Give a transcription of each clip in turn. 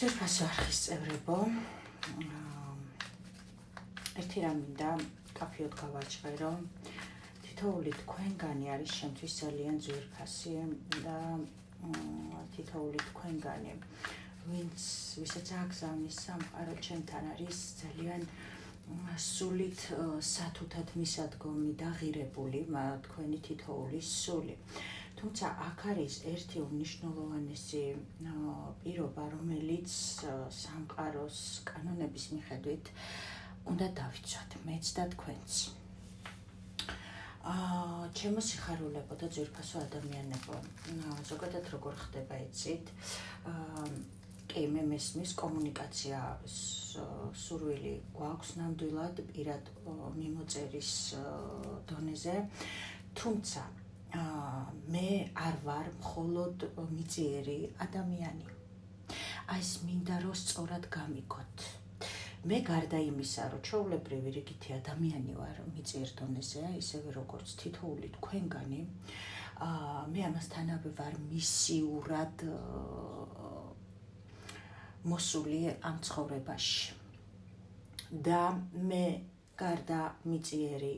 ძვირფასო არხის წევრებო, ერთი რამ მინდა კაფეოდ გავაჭყერო. თითოეული თქვენგანი არის ჩემთვის ძალიან ძვირფასი და თითოეული თქვენგანი, ვისაც აგზავნის სამყარო ჩემთან არის ძალიან სულით სათუთად მისადგომი და ღირებული თქვენი თითოეულის სული. თუმცა აქ არის ერთი უმნიშვნელოვანესი პირობა, რომელიც სამყაროს კანონების მიხედვით უნდა დავიცვათ მეც და თქვენც. ჩემო სიხარულებო და ძვირფასო ადამიანებო, ზოგადად როგორ ხდება იცით, კი მე მესმის კომუნიკაცია სურვილი გვაქვს ნამდვილად პირად მიმოწერის დონეზე, თუმცა მე არ ვარ მხოლოდ მიწიერი ადამიანი. ეს მინდა რომ სწორად გამიგოთ. მე გარდა იმისა, რომ ჩვეულებრივი რიგითი ადამიანი ვარ მიწიერ დონეზე, ისევე როგორც თითოეული თქვენგანი, მე ამასთანავე ვარ მისიურად მოსული ამ ცხოვრებაში. და მე გარდა მიწიერი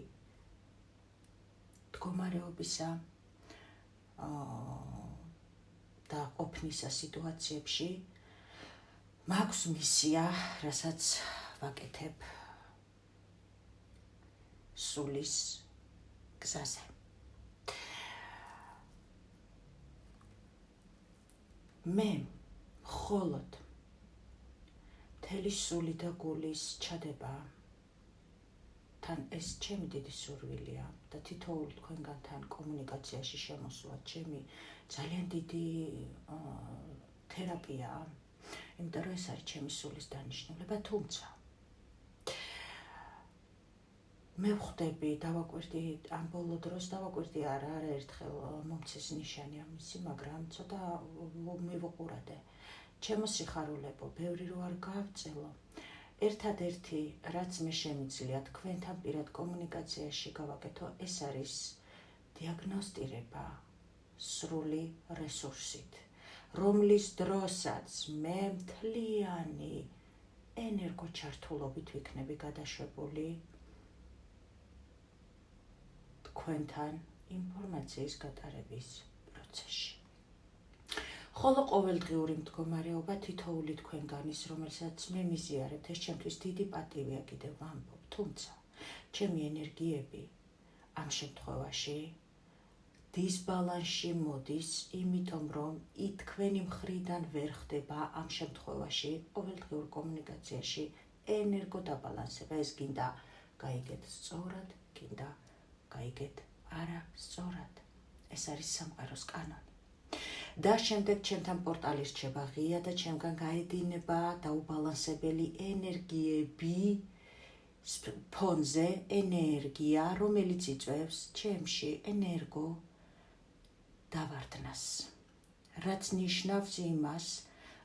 მდგომარეობისა და ყოფნისა სიტუაციებში მაქვს მისია, რასაც ვაკეთებ სულის გზაზე. მე მხოლოდ მთელი სული და გულის ჩადება თან ეს ჩემი დიდი სურვილია და თითოეული თქვენგანთან კომუნიკაციაში შემოსვლა ჩემი ძალიან დიდი თერაპიაა, იმიტომ რომ ეს არის ჩემი სულის დანიშნულება, თუმცა მე ვხვდები, დავაკვირდი ამ ბოლო დროს, დავაკვირდი არაერთხელ მომცეს ნიშანი ამისი, მაგრამ ცოტა მივუყურადე. ჩემო სიხარულებო, ბევრი რო არ გავწელო. ერთადერთი, რაც მე შემიძლია თქვენთან პირად კომუნიკაციაში გავაკეთო, ეს არის დიაგნოსტირება სრული რესურსით, რომლის დროსაც მე მთლიანი ენერგოჩართულობით ვიქნები გადაშვებული თქვენთან ინფორმაციის გატარების პროცესში. ხოლო ყოველდღიური მდგომარეობა თითოეული თქვენგანის, რომელსაც მე მიზიარებთ, ეს ჩემთვის დიდი პატივია კიდევ ვამბობ, თუმცა ჩემი ენერგიები ამ შემთხვევაში დისბალანსში მოდის, იმიტომ რომ თქვენი მხრიდან ვერ ხდება ამ შემთხვევაში ყოველდღიურ კომუნიკაციაში ენერგო დაბალანსება. ეს გინდა გაიგეთ სწორად, გინდა გაიგეთ არა სწორად. ეს არის სამყაროს კანონი. და შემდეგ ჩემთან პორტალი რჩება ღია და ჩემგან გაედინება დაუბალანსებელი ენერგიები ფონზე, ენერგია, რომელიც იწვევს ჩემში ენერგო დავარდნას. რაც ნიშნავს იმას,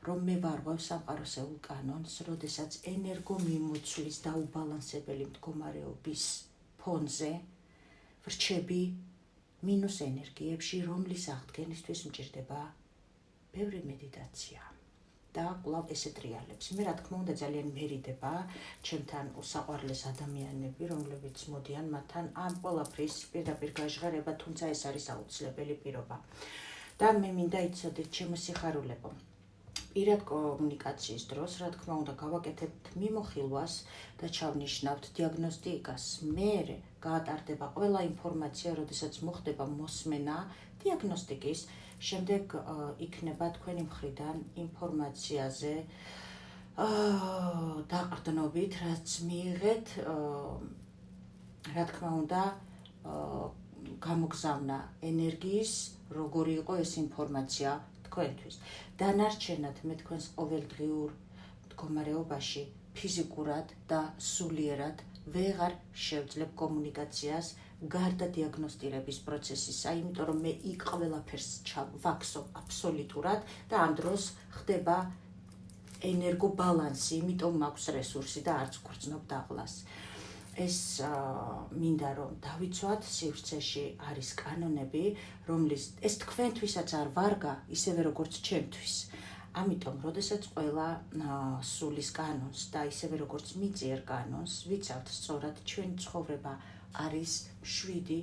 რომ მე ვარღვევ სამყაროსეულ კანონს, როდესაც ენერგო მიმოცვლის დაუბალანსებელი მდგომარეობის ფონზე ვრჩები მინუს ენერგიებში, რომლის აღდგენისთვის მჭირდება ბევრი მედიტაცია და კვლავ ესე ტრიალებს. მე რა თქმა უნდა ძალიან მერიდება ჩემთან უსაყვარლეს ადამიანები, რომლებიც მოდიან მათთან ამ ყველაფრის პირდაპირ გაჟღერება, თუმცა ეს არის აუცილებელი პირობა. და მე მინდა იცოდეთ ჩემო სიხარულებო, პირად კომუნიკაციის დროს, რა თქმა უნდა, გავაკეთებთ მიმოხილვას და ჩავნიშნავთ დიაგნოსტიკას. მერე გაატარდება ყველა ინფორმაცია, როდესაც მოხდება მოსმენა დიაგნოსტიკის, შემდეგ იქნება თქვენი მხრიდან ინფორმაციაზე დაყრდნობით, რაც მიიღეთ, რა თქმა უნდა, გამოგზავნა ენერგიის, როგორი იყო ეს ინფორმაცია თქვენთვის. დანარჩენად მე თქვენს ყოველდღიურ მდგომარეობაში ფიზიკურად და სულიერად ვეღარ შევძლებ კომუნიკაციას გარდა დიაგნოსტირების პროცესისა, იმიტომ რომ მე იქ ყველაფერს ვაქსობ აბსოლუტურად და ამ დროს ხდება ენერგო ბალანსი, იმიტომ მაქვს რესურსი და არც გვგრძნობ დაღლას. ეს მინდა რომ დავიცვათ, სივრცეში არის კანონები, რომლის ეს თქვენთვისაც არ ვარგა, ისევე როგორც ჩემთვის. ამიტომ, როდესაც ყველა სულის კანონს და ისევე როგორც მიწიერ კანონს ვიცავთ სწორად, ჩვენი ცხოვრება არის მშვიდი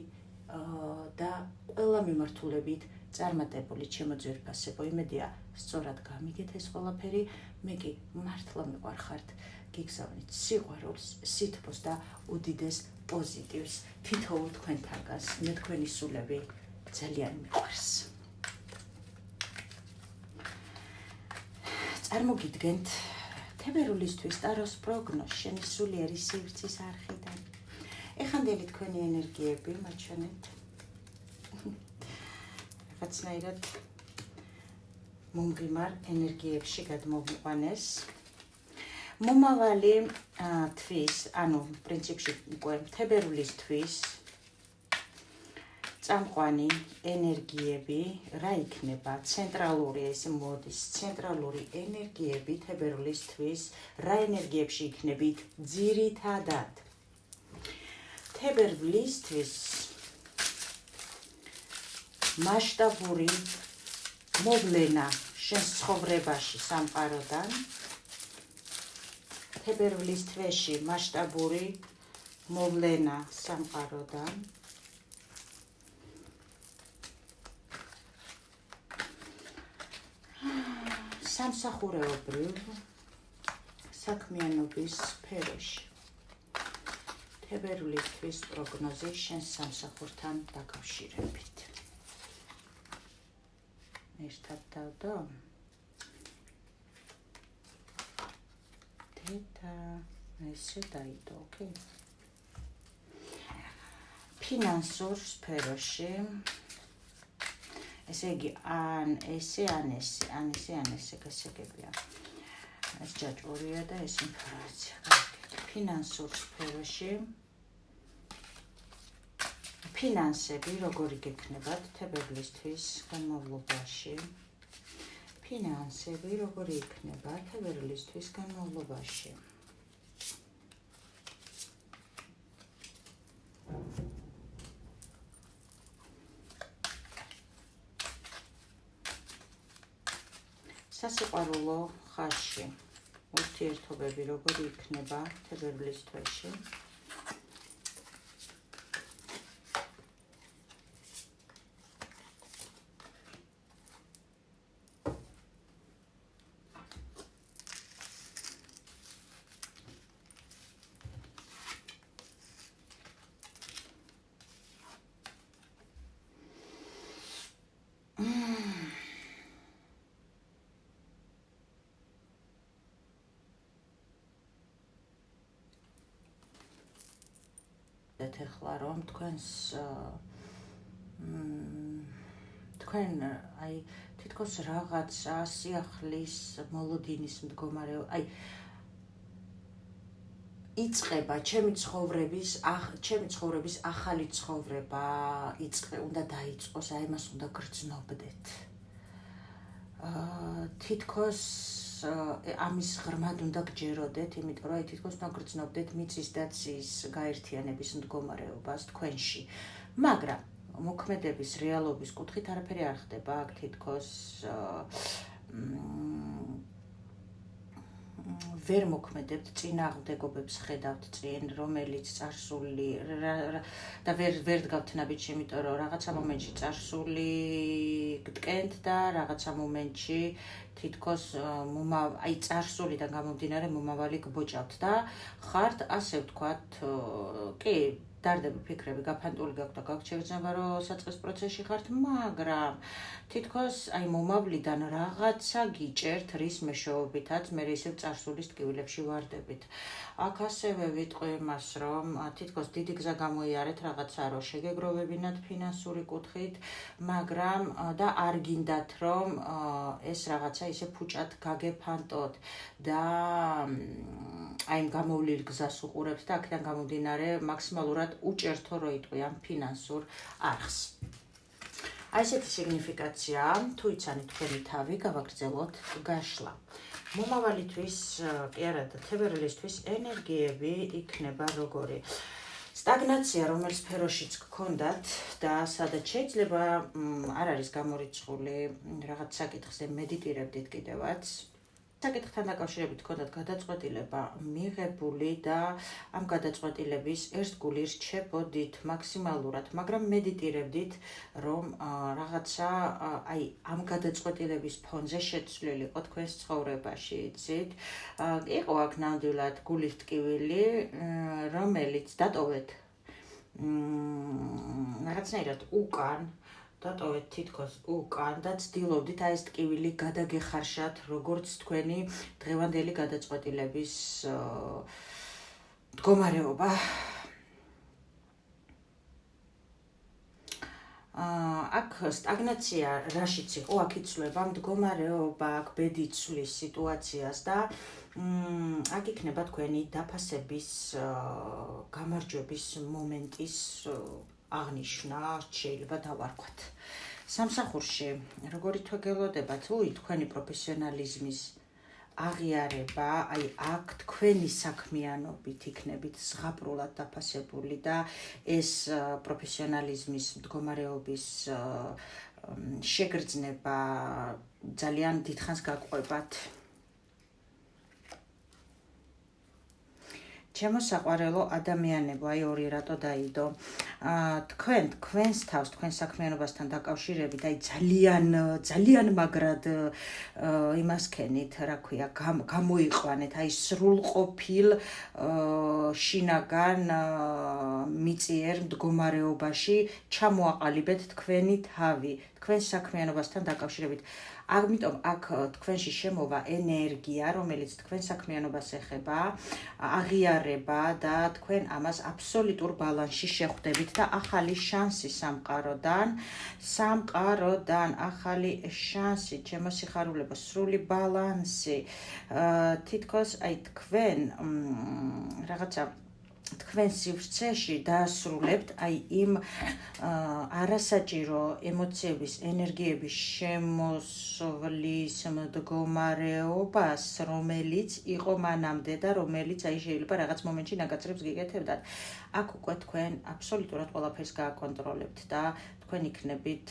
და ყველა მიმართულებით წარმატებული, ჩემო ძვირფასებო, იმედია სწორად გამიგეთ ეს ყველაფერი, მე კი მართლა მიყვარხართ გიგზავნით სიყვარულს, სითბოს და უდიდეს პოზიტივს თითოეულ თქვენთანგანს, მე თქვენი სულები ძალიან მიყვარს. წარმოგიდგენთ თებერვლისთვის ტაროს პროგნოზ შენი სულიერი სივრცის არხიდან. ეხანდელი თქვენი ენერგიები მაჩვენეთ. რაღაცნაირად მომღიმარ ენერგიებში გადმოვიყვანეს. მომავალი თვის, ანუ პრინციპში უკვე თებერვლისთვის წამყვანი ენერგიები რა იქნება? ცენტრალური ეს მოდის, ცენტრალური ენერგიები თებერვლისთვის რა ენერგიებში იქნებით ძირითადად? თებერვლისთვის მასშტაბური მოვლენა შენს ცხოვრებაში სამყაროდან, თებერვლის თვეში მასშტაბური მოვლენა სამყაროდან, სამსახურეობრივ საქმიანობის სფეროში. თებერვლის თვის პროგნოზი შენს სამსახურთან დაკავშირებით. ერთად დავდო. თეთა ესე დაიდო, ოკეი. ფინანსურ სფეროში ესე იგი, ან ესე გასაგებია. ეს ჯაჭვურია და ეს ინფორმაცია. ფინანსურ სფეროში ფინანსები როგორი გექნებათ თებერვლისთვის განმავლობაში? ფინანსები როგორი იქნება თებერვლისთვის განმავლობაში? სასიყვარულო ხაზში ურთიერთობები როგორი იქნება თებერვლის თვეში? ეხლა რომ თქვენ აი თითქოს რაღაცა სიახლის მოლოდინის მდგომარეობა, იწყება ჩემი ცხოვრების ახალი ცხოვრება, უნდა დაიწყოს, აი მას უნდა გრძნობდეთ. თითქოს ამის ღრმად უნდა გჯეროდეთ, იმიტომ რომ თითქოს უნდა გრძნობდეთ მიწის და ცის გაერთიანების მდგომარეობას თქვენში. მაგრამ მოქმედების რეალობის კუთხით არაფერი არ ხდება აქ თითქოს ვერ მოქმედებთ, წინააღმდეგობებს ხედავთ წინ, რომელიც წარსული და ვერ დგავთ ნაბიჯში, იმიტომ რომ რაღაცა მომენტში წარსული გტკენთ და რაღაცა მომენტში თითქოს წარსულიდან გამომდინარე მომავალი გბოჭავთ და ხართ, ასე ვთქვათ, კი, დარდები ფიქრები, გაფანტული გაქვთ და გაგჩერდება, რომ საწყის პროცესში ხართ, მაგრამ თითქოს მომავლიდან რაღაცა გიჭერთ, რის მეშვეობითაც მე ისევ წარსულის ტკივილებში ვარდებით. აქ ასევე ვიტყვი იმას, რომ თითქოს დიდი გზა გამოიარეთ რაღაცა, რომ შეგეგროვებინათ ფინანსური კუთხით, მაგრამ და არ გინდათ, რომ ეს რაღაცა ისე ფუჭად გაგეფანტოთ და აი იმ გამოვლილ გზას უყურებთ და აქედან გამომდინარე მაქსიმალურად უჭერთო რო იტყვი ამ ფინანსურ არხს. აი ესეთი სიგნიფიკაცია, თუ იცანით თქვენი თავი, გავაგრძელოთ გაშლა. მომავალისთვის, კი არა და თებერვლისთვის ენერგიები იქნება როგორი? სტაგნაცია, რომელიც სფეროშიც გქონდათ და სადაც შეიძლება არ არის გამორიცხული რაღაც საკითხზე მედიტირებდით კიდევაც. საკითხთან დაკავშირებით გქონდათ გადაწყვეტილება მიღებული და ამ გადაწყვეტილების ერთგული რჩებოდით მაქსიმალურად, მაგრამ მედიტირებდით, რომ რაღაცა აი ამ გადაწყვეტილების ფონზე შეცვლილიყო თქვენს ცხოვრებაში, იცით? იყო აქ ნამდვილად გულის ტკივილი, რომელიც დატოვეთ რაღაცნაირად უკან დატოვეთ თითქოს უკან და ცდილობდით აი ეს ტკივილი გადაგეხარშათ, როგორც თქვენი დღევანდელი გადაწყვეტილების მდგომარეობა. აქ სტაგნაცია რაშიც იყო, აქ იცვლება მდგომარეობა, აქ ბედი ცვლის სიტუაციას და აქ იქნება თქვენი დაფასების გამარჯვების მომენტის აღნიშნა, შეიძლება დავარქვათ. სამსახურში, როგორი თვეგელოდებათ, თქვენი პროფესიონალიზმის აღიარება, აი აქ თქვენი საქმიანობით იქნებით ზღაპრულად დაფასებული და ეს პროფესიონალიზმის მდგომარეობის შეგრძნება ძალიან დიდხანს გაგყვებათ. ჩემო საყვარელო ადამიანებო, აი ორი რატო დაიდო. თქვენს თავს, თქვენ საქმიანობასთან დაკავშირებით, აი ძალიან მაგრად იმას ქენით, რა ქვია, გამოიყვანეთ, აი სრულყოფილ შინაგან მიწიერ მდგომარეობაში ჩამოაყალიბეთ თქვენი თავი, თქვენ საქმიანობასთან დაკავშირებით. ამიტომ აქ თქვენში შემოვა ენერგია, რომელიც თქვენ საქმიანობას ეხება, აღიარება და თქვენ ამას აბსოლუტურ ბალანსში შეხვდებით და ახალი შანსი სამყაროდან ახალი შანსი, ჩემო სიხარულებო, სრული ბალანსი, თითქოს აი თქვენ რაღაცა თქვენ სივრცეში დაასრულებთ აი იმ არასაჭირო ემოციების, ენერგიების შემოსვლის მდგომარეობას, რომელიც იყო მანამდე და რომელიც აი შეიძლება რაღაც მომენტში ნაკაცრებს გიკეთებდათ. აქ უკვე თქვენ აბსოლუტურად ყველაფერს გააკონტროლებთ და თქვენ იქნებით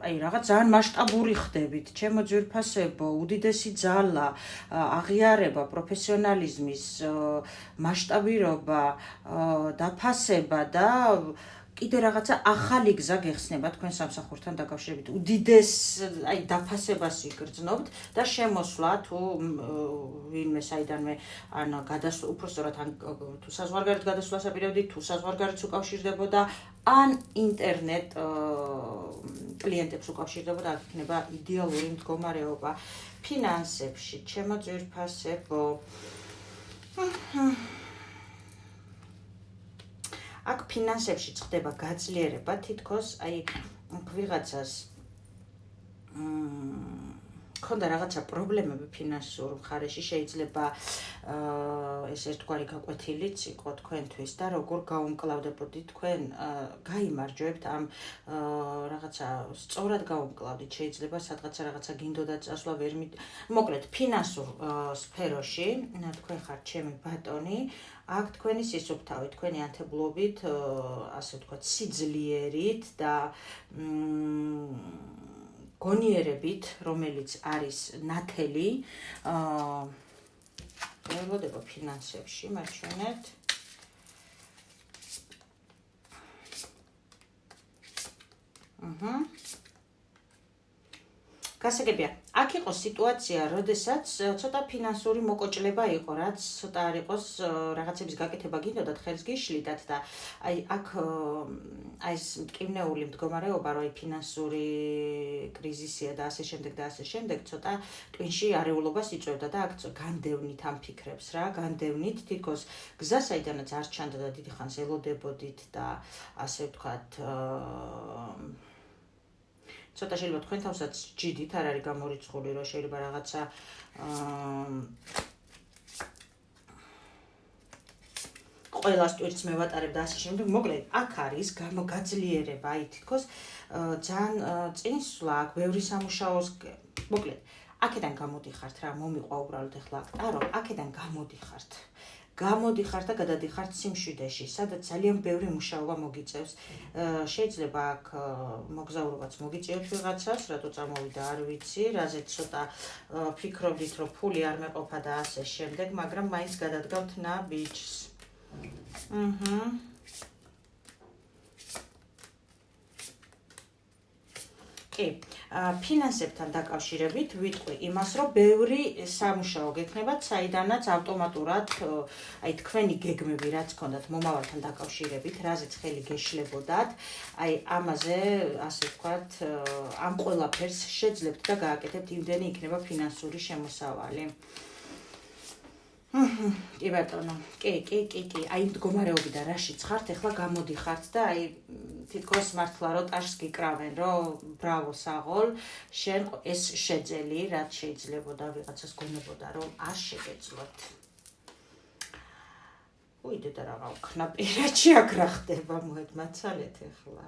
აი რაღაც ძალიან მასშტაბური ხდებით, ჩემო ძვირფასებო, უდიდესი ძალა, აღიარება, პროფესიონალიზმის მასშტაბირობა, დაფასება და კიდე რაღაცა ახალი გზა გეხსნება თქვენ სამსახურთან დაკავშირებით. უდიდეს აი დაფასებას იგრძნობთ და შემოსვლა თუ ვინმე საიდანვე ან გადასვლა, უпростоრად ან თუ საზღვარგარეთ გადასვლას აპირებდით, თუ საზღვარგარეთს უკავშირდებოდა, ან ინტერნეტ კლიენტებს უკავშირდებოდა, აქ იქნება იდეალური მდგომარეობა. ფინანსებში, ჩემო ძვირფასებო, აქ ფინანსებში ხდება გაძლიერება, თითქოს აი ვიღაცას ქონდა რაღაცა პრობლემები ფინანსურ მხარეში, შეიძლება ეს ერთგვარი გაკვეთილიც იყო თქვენთვის და როგორ გაუმკლავდებოდით თქვენ, გაიმარჯვებთ ამ რაღაცა სწორად გაუმკლავდით, შეიძლება სადღაცა რაღაცა გინდოდა წასვლა, ვერ მოკლედ ფინანსურ სფეროში, თქვენ ხართ ჩემი ბატონი, აქ თქვენი სისუფთავით, თქვენი ანთებლობით, ასე ვთქვათ, სიძლიერით და გონიერებით, რომელიც არის ნათელი, ველოდება ფინანსებში, მაჩვენეთ. გასაგებია, აქ იყო სიტუაცია, როდესაც ცოტა ფინანსური მოკოჭლება იყო, რაც ცოტა არ იყოს რაღაცების გაკეთება გინდოდათ, ხელს გიშლიდათ და აი აქ აი ეს მტკივნეული მდგომარეობა, რომ აი ფინანსური კრიზისია და ასე შემდეგ, ცოტა ტვინში არეულობას იწვევდა და აქ განდევნით ამ ფიქრებს რა, განდევნით თითქოს გზა საიდანაც არ ჩანდა და დიდი ხანს ელოდებოდით და ასე ვთქვათ ცოტა შეიძლება თქვენ თავსაც ჯიდით არ არის გამორიცხული, რომ შეიძლება რაღაცა ყველას ტვირთს მევატარებ და ასე შემდეგ. მოკლედ, აქ არის გაძლიერება, აი თითქოს ძალიან წინსვლა, აქ ბევრი სამუშაოს, მოკლედ, აქედან გამოდიხართ რა, მომიყვა უბრალოდ ახლა აქტარო, აქედან გამოდიხართ. გამოდიხართ და გადადიხართ სიმშვიდეში, სადაც ძალიან ბევრი მუშაობა მოგიწევს. შეიძლება აქ მოგზაურობაც მოგიწევთ ვიღაცას, რატო წამოვიდა არ ვიცი, რაზეც ცოტა ფიქრობდით, რომ ფული არ მეყოფა და ასე შემდეგ, მაგრამ მაინც გადადგავთ ნაბიჯს. კი, ფინანსებთან დაკავშირებით ვიტყვი იმას, რომ ბევრი სამუშაო გექნებათ, საიდანაც ავტომატურად, აი თქვენი გეგმები რაც გქონდათ მომავალთან დაკავშირებით, რაზეც ხელი გეშლებოდათ, აი ამაზე, ასე ვთქვათ, ამ ყველაფერს შეძლებთ და გააკეთებთ, იმდენი იქნება ფინანსური შემოსავალი. კი ბატონო, კი, აი მდგომარეობიდან რაშიც ხართ, ეხლა გამოდიხართ და აი თითქოს მართლა რო ტაშს გიკრავენ, რომ ბრავო საღოლ, შენ ეს შეძელი, რაც შეიძლებოდა ვიღაცას გონებოდა, რომ არ შეგეძლოთ. უიდე და რა ვქნა პირაჩი აქ რა ხდება, მოედმაცალეთ ეხლა.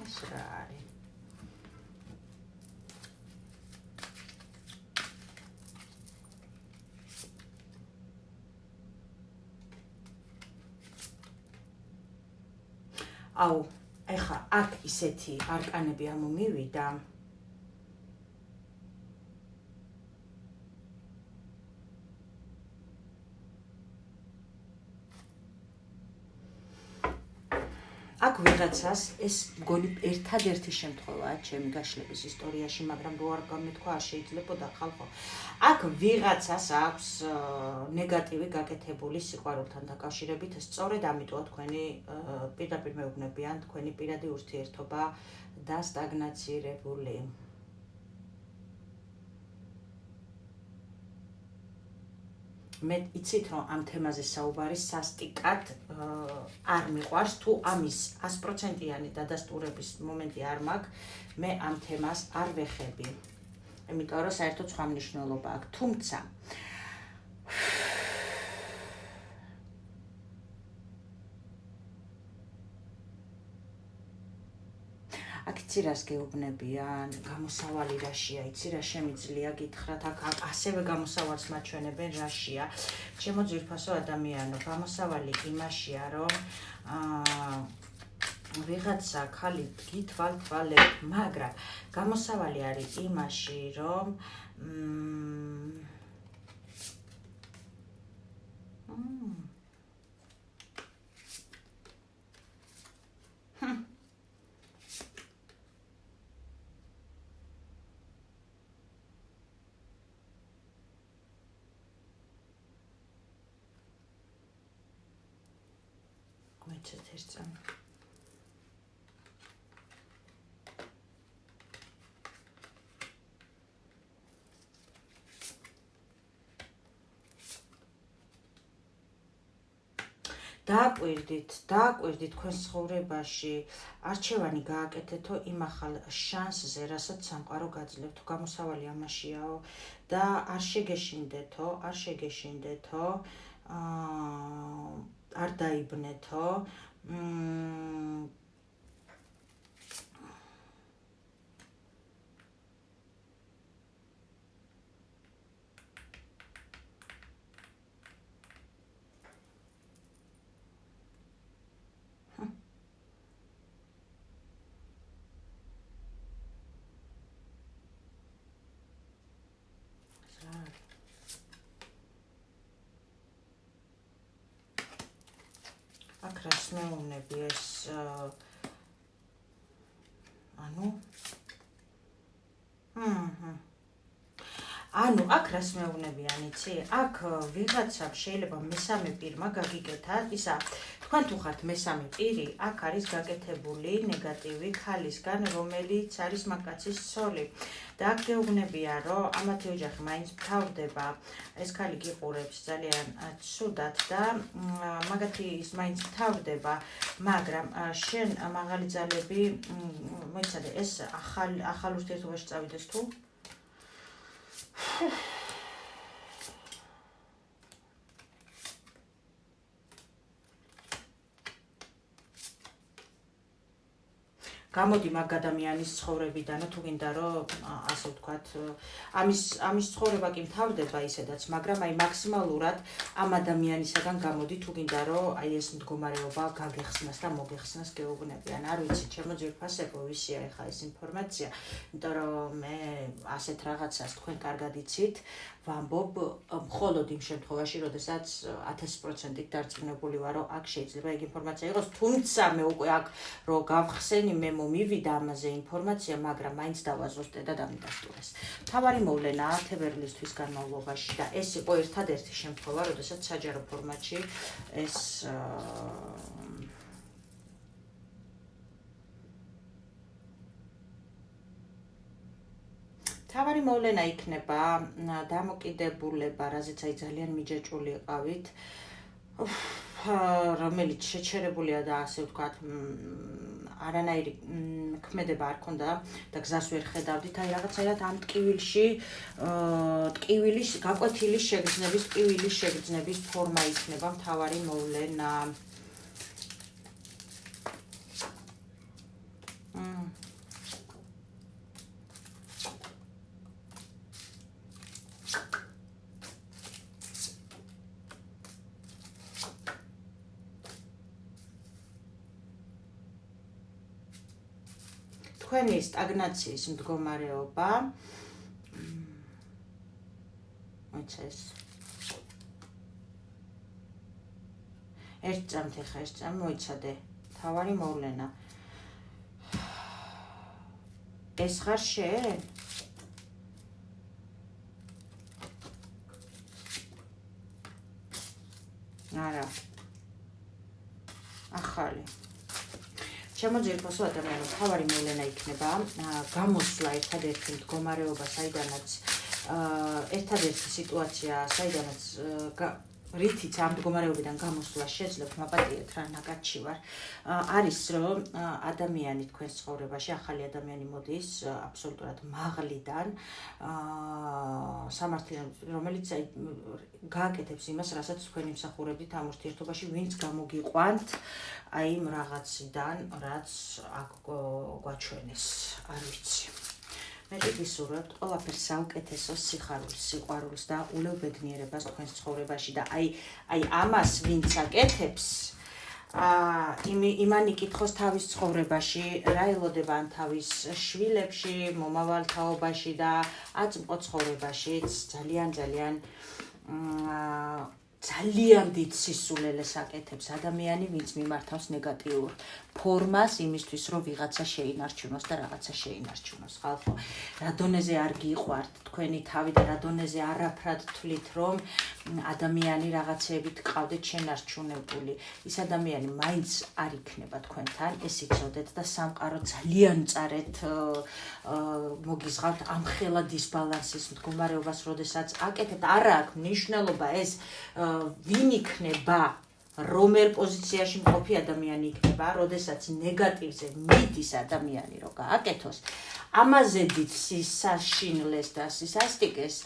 ეს რა არის? აუ, ეხა აქ ისეთი არკანები ამომივიდა. აქ ვიღაცას ეს მგონი ერთადერთი შემთხვევაა ჩემი გაშლების ისტორიაში, მაგრამ რო არ გამეთქვა არ შეიძლებოდა ხალხო. აქ ვიღაცას აქვს ნეგატივი გაკეთებული სიყვარულთან დაკავშირებით, სწორედ ამიტოა თქვენი პირდაპირ მეუბნებიან, თქვენი პირადი ურთიერთობა დასტაგნაცირებული. მე იცით, რომ ამ თემაზე საუბარი სასტიკად არ მიყვარს, თუ ამის 100%-იანი დადასტურების მომენტი არ მაქვს, მე ამ თემას არ ვეხები. იმიტომ რომ საერთოდ სხვა მნიშვნელობა აქვს. თუმცა აქ იცი რას გეუბნებიან, გამოსავალი რაშია, იცი რა შემიძლია გითხრათ, აქ ასევე გამოსავალს მაჩვენებენ რაშია. ჩემო ძვირფასო ადამიანო, გამოსავალი იმაშია, რომ ვიღაცა ხალი გითვალთვალებ, მაგრამ გამოსავალი არის იმაში, რომ მეცეთ ერწამ. დააკვირდით თქვენს ცხოვრებაში, არჩევანი გააკეთეთო იმ ახალ შანსზე, რასაც სამყარო გაძლევთ, გამოსავალი ამაშიაო და არ შეგეშინდეთო, არ დაიბნეთო, აქ რას მეუბნები ეს ანუ აქ რას მეუბნებიან, იცი? აქ ვიღაცამ შეიძლება მესამე პირმა გაგიკეთა, ისა თქვენ თუ ხართ მესამე პირი, აქ არის გაკეთებული ნეგატივი ქალისგან, რომელიც არის მაგკაცის ცოლი. და აქ გეუბნებიან, რომ ამათი ოჯახი მაინც მთავრდება, ეს ქალი გიყურებს ძალიან ცუდად და მაგათი ის მაინც მთავრდება, მაგრამ შენ მაღალი ძალები, მოიცადე, ეს ახალ ურთიერთობაში წავიდეს თუ? გამოდი მაგ ადამიანის ცხოვრებიდან, თუ გინდა რომ ასე ვთქვათ, ამის ცხოვრება კი მთავრდება ისედაც, მაგრამ აი მაქსიმალურად ამ ადამიანისაგან გამოდი, თუ გინდა რომ აი ეს მდგომარეობა გაგეხსნას და მოგეხსნას გეუბნებიან. არ ვიცი, ჩემო ძვირფასებო, ვისია ეხა ეს ინფორმაცია, იმიტომ რომ მე ასეთ რაღაცას თქვენ კარგად იცით, ვამბობ მხოლოდ იმ შემთხვევაში, როდესაც 1000%-ით დარწმუნებული ვარ, რომ აქ შეიძლება ეგ ინფორმაცია იყოს, თუმცა მე უკვე აქ რო გავხსენი, მე მომივიდა ამაზე ინფორმაცია, მაგრამ მაინც დავაზუსტე და დამიდასტურეს. მთავარი მოვლენაა თებერვლისთვის განმავლობაში და ეს იყო ერთადერთი შემთხვევა, როდესაც საჯარო ფორმატში ეს თავარი მოვლენა იქნება დამოკიდებულება, რაზეც აი ძალიან მიჯაჭვული იყავით, რომელიც შეჩერებულია და ასე ვთქვათ, არანაირი ქმედება არ ქონდა და გზას ვერ ხედავდით, აი რაღაცაირად ამ ტკივილის გაკვეთილის შეგრძნების, ტკივილის შეგრძნების ფორმა იქნება მთავარი მოვლენა. თქვენი სტაგნაციის მდგომარეობა მოიცეს ერთ წამთ ეხა ეს წამი მოიცადე თავარი მოვლენა ეს ხარ შენ არა ახალი ჩემო ძირფასო ადამიანო თავარი მოვლენა იქნება გამოსვლა ერთადერთი მდგომარეობა საიდანაც ერთადერთი სიტუაცია საიდანაც რითიც ამ მდგომარეობიდან გამოსვლა შეძლებ მაპატიეთ რა ნაკადში ვარ არის რომ ადამიანი თქვენს ცხოვრებაში ახალი ადამიანი მოდის აბსოლუტურად მაღლიდან სამართლიან რომელიც გააკეთებს იმას რასაც თქვენი მსახურებით ამ ურთიერთობაში ვინც გამოგიყვანთ აი იმ რაღაციდან რაც აქ გვაჩვენეს არ ვიცი მე გისურვებთ ყველაფერს საუკეთესო სიხარულს, სიყვარულს და ულევბედნიერებას თქვენს ცხოვრებაში და აი ამას ვინც აკეთებს იმან იკითხოს თავის ცხოვრებაში, რა ელოდება ან თავის შვილებში, მომავალ თაობაში და აწმყო ცხოვრებაშიც ძალიან დიდ სისულელეს აკეთებს ადამიანი, ვინც მიმართავს ნეგატიურ ფორმას იმისთვის, რომ ვიღაცა შეინარჩუნოს და რაღაცა შეინარჩუნოს. ხალხო, რა დონეზე არ გიყვართ თქვენი თავი და რა დონეზე არაფრად თვლით, რომ ადამიანი რაღაცეებით გყავდეთ შენარჩუნებული. ის ადამიანი მაინც არ იქნება თქვენთან, ეს იცოდეთ და სამყარო ძალიან მწარეთ მოგიზღავთ ამ ხელა დისბალანსის მდგომარეობას, როდესაც აკეთებთ, არა აქვს მნიშვნელობა ეს ვინ იქნება რომელ პოზიციაში მყოფი ადამიანი იქნება, როდესაც ნეგატივზე მიდის ადამიანი რო გააკეთოს, ამაზე დიდ საშინლეს და სისასტიკეს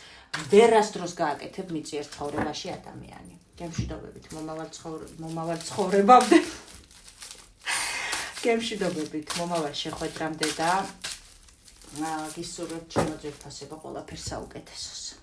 ვერასდროს გააკეთებ მიწიერ ცხოვრებაში ადამიანი. გემშვიდობებით მომავალ ცხოვრებამდე. გემშვიდობებით მომავალ შეხვედრამდე და გისურვებთ ჩემო ძვირფასებო ყველაფერს საუკეთესოს.